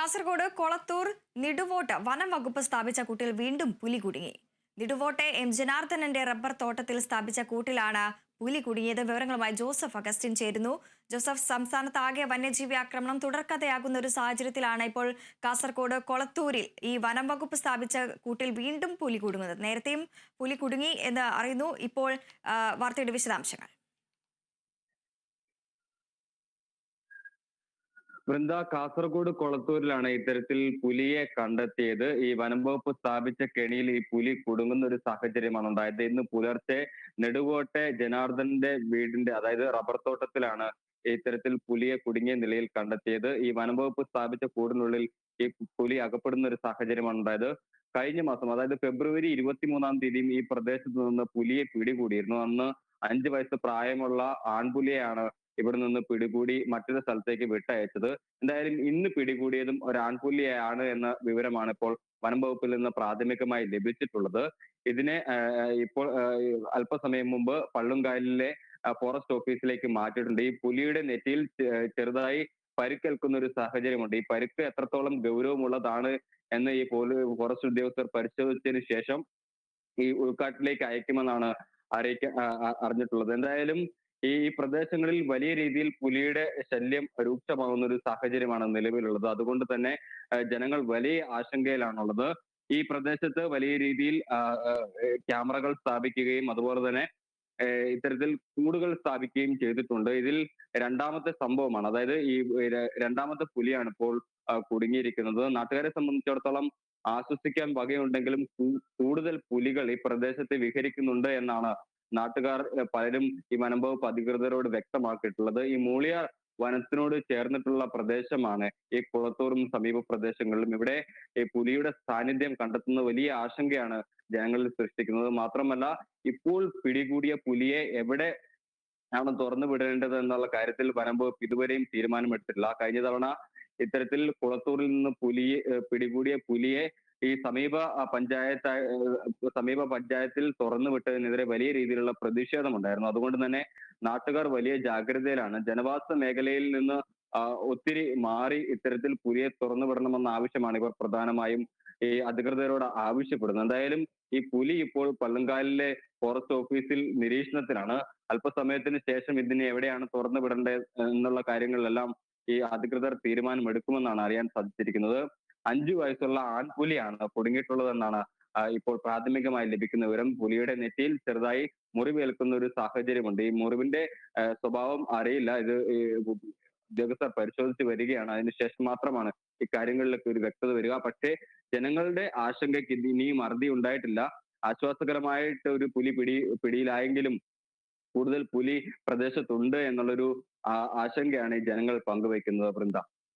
കാസർഗോഡ് കൊളത്തൂർ നിടുവോട്ട് വനം വകുപ്പ് സ്ഥാപിച്ച കൂട്ടിൽ വീണ്ടും പുലി കുടുങ്ങി. നിടുവോട്ടെ എം ജനാർദ്ദനന്റെ റബ്ബർ തോട്ടത്തിൽ സ്ഥാപിച്ച കൂട്ടിലാണ് പുലി കുടുങ്ങിയത്. വിവരങ്ങളുമായി ജോസഫ് അഗസ്റ്റിൻ ചേരുന്നു. ജോസഫ്, സംസ്ഥാനത്താകെ വന്യജീവി ആക്രമണം തുടർക്കഥയാകുന്ന ഒരു സാഹചര്യത്തിലാണ് ഇപ്പോൾ കാസർഗോഡ് കൊളത്തൂരിൽ ഈ വനം വകുപ്പ് സ്ഥാപിച്ച കൂട്ടിൽ വീണ്ടും പുലി കുടുങ്ങുന്നത്. നേരത്തെയും പുലി കുടുങ്ങി എന്ന് അറിയുന്നു. ഇപ്പോൾ വാർത്തയുടെ വിശദാംശങ്ങൾ. കാസർഗോഡ് കൊളത്തൂരിലാണ് ഇത്തരത്തിൽ പുലിയെ കണ്ടെത്തിയത്. ഈ വനം വകുപ്പ് സ്ഥാപിച്ച കെണിയിൽ ഈ പുലി കുടുങ്ങുന്ന ഒരു സാഹചര്യമാണ് ഉണ്ടായത്. ഇന്ന് പുലർച്ചെ നെടുകോട്ടെ ജനാർദ്ദനന്റെ വീടിന്റെ, അതായത് റബ്ബർ തോട്ടത്തിലാണ് ഇത്തരത്തിൽ പുലിയെ കുടുങ്ങിയ നിലയിൽ കണ്ടെത്തിയത്. ഈ വനം വകുപ്പ് സ്ഥാപിച്ച കൂടിനുള്ളിൽ ഈ പുലി അകപ്പെടുന്ന ഒരു സാഹചര്യമാണ് ഉണ്ടായത്. കഴിഞ്ഞ മാസം, അതായത് ഫെബ്രുവരി 23-ാം തീയതിയും ഈ പ്രദേശത്ത് നിന്ന് പുലിയെ പിടികൂടിയിരുന്നു. അന്ന് 5 വയസ്സ് പ്രായമുള്ള ആൺപുലിയെയാണ് ഇവിടെ നിന്ന് പിടികൂടി മറ്റൊരു സ്ഥലത്തേക്ക് വിട്ടയച്ചത്. എന്തായാലും ഇന്ന് പിടികൂടിയതും ഒരു ആൺപുലിയാണ് എന്ന വിവരമാണ് ഇപ്പോൾ വനം വകുപ്പിൽ നിന്ന് പ്രാഥമികമായി ലഭിച്ചിട്ടുള്ളത്. ഇതിനെ ഇപ്പോൾ അല്പസമയം മുമ്പ് പള്ളുംകായലിലെ ഫോറസ്റ്റ് ഓഫീസിലേക്ക് മാറ്റിയിട്ടുണ്ട്. ഈ പുലിയുടെ നെറ്റിയിൽ ചെറുതായി പരിക്കേൽക്കുന്ന ഒരു സാഹചര്യമുണ്ട്. ഈ പരിക്ക് എത്രത്തോളം ഗൗരവമുള്ളതാണ് എന്ന് ഈ ഫോറസ്റ്റ് ഉദ്യോഗസ്ഥർ പരിശോധിച്ചതിന് ശേഷം ഈ ഉൾക്കാട്ടിലേക്ക് അയക്കുമെന്നാണ് അറിഞ്ഞിട്ടുള്ളത്. എന്തായാലും ഈ പ്രദേശങ്ങളിൽ വലിയ രീതിയിൽ പുലിയുടെ ശല്യം രൂക്ഷമാകുന്ന ഒരു സാഹചര്യമാണ് നിലവിലുള്ളത്. അതുകൊണ്ട് തന്നെ ജനങ്ങൾ വലിയ ആശങ്കയിലാണുള്ളത്. ഈ പ്രദേശത്ത് വലിയ രീതിയിൽ ക്യാമറകൾ സ്ഥാപിക്കുകയും അതുപോലെ തന്നെ ഇത്തരത്തിൽ കൂടുകൾ സ്ഥാപിക്കുകയും ചെയ്തിട്ടുണ്ട്. ഇതിൽ രണ്ടാമത്തെ സംഭവമാണ്, അതായത് ഈ രണ്ടാമത്തെ പുലിയാണ് ഇപ്പോൾ കുടുങ്ങിയിരിക്കുന്നത്. നാട്ടുകാരെ സംബന്ധിച്ചിടത്തോളം ആശ്വസിക്കാൻ വകയുണ്ടെങ്കിലും കൂടുതൽ പുലികൾ ഈ പ്രദേശത്ത് വിഹരിക്കുന്നുണ്ട് എന്നാണ് നാട്ടുകാർ പലരും ഈ വനം വകുപ്പ് അധികൃതരോട് വ്യക്തമാക്കിയിട്ടുള്ളത്. ഈ മൂളിയാർ വനത്തിനോട് ചേർന്നിട്ടുള്ള പ്രദേശമാണ് ഈ കുളത്തൂറും സമീപ പ്രദേശങ്ങളിലും. ഇവിടെ ഈ പുലിയുടെ സാന്നിധ്യം കണ്ടെത്തുന്ന വലിയ ആശങ്കയാണ് ജനങ്ങളിൽ സൃഷ്ടിക്കുന്നത്. മാത്രമല്ല, ഇപ്പോൾ പിടികൂടിയ പുലിയെ എവിടെ ആണ് തുറന്നു വിടേണ്ടത് എന്നുള്ള കാര്യത്തിൽ വനം വകുപ്പ് ഇതുവരെയും തീരുമാനമെടുത്തിട്ടില്ല. കഴിഞ്ഞ തവണ ഇത്തരത്തിൽ കുളത്തൂരിൽ നിന്ന് പിടികൂടിയ പുലിയെ ഈ സമീപ പഞ്ചായത്തിൽ തുറന്നു വിട്ടതിനെതിരെ വലിയ രീതിയിലുള്ള പ്രതിഷേധമുണ്ടായിരുന്നു. അതുകൊണ്ട് തന്നെ നാട്ടുകാർ വലിയ ജാഗ്രതയിലാണ്. ജനവാസ മേഖലയിൽ നിന്ന് ഒത്തിരി മാറി ഇത്തരത്തിൽ പുലിയെ തുറന്നു വിടണമെന്ന ആവശ്യമാണ് ഇവർ പ്രധാനമായും ഈ അധികൃതരോട് ആവശ്യപ്പെടുന്നത്. എന്തായാലും ഈ പുലി ഇപ്പോൾ പള്ളുംകാലിലെ ഫോറസ്റ്റ് ഓഫീസിൽ നിരീക്ഷണത്തിലാണ്. അല്പസമയത്തിന് ശേഷം ഇതിനെ എവിടെയാണ് തുറന്നു വിടേണ്ടത് എന്നുള്ള കാര്യങ്ങളിലെല്ലാം ഈ അധികൃതർ തീരുമാനമെടുക്കുമെന്നാണ് അറിയാൻ സാധിച്ചിരിക്കുന്നത്. 5 വയസ്സുള്ള ആൺപുലിയാണ് കുടുങ്ങിയിട്ടുള്ളതെന്നാണ് ഇപ്പോൾ പ്രാഥമികമായി ലഭിക്കുന്ന വിവരം. പുലിയുടെ നെറ്റിയിൽ ചെറുതായി മുറിവേൽക്കുന്ന ഒരു സാഹചര്യമുണ്ട്. ഈ മുറിവിന്റെ സ്വഭാവം അറിയില്ല. ഇത് ഉദ്യോഗസ്ഥർ പരിശോധിച്ച് വരികയാണ്. അതിനുശേഷം മാത്രമാണ് ഇക്കാര്യങ്ങളിലൊക്കെ ഒരു വ്യക്തത വരിക. പക്ഷേ ജനങ്ങളുടെ ആശങ്കയ്ക്ക് ഇനിയും അറുതി ഉണ്ടായിട്ടില്ല. ആശ്വാസകരമായിട്ട് ഒരു പുലി പിടിയിലായെങ്കിലും കൂടുതൽ പുലി പ്രദേശത്തുണ്ട് എന്നുള്ളൊരു ആശങ്കയാണ് ഈ ജനങ്ങൾ പങ്കുവയ്ക്കുന്നത്.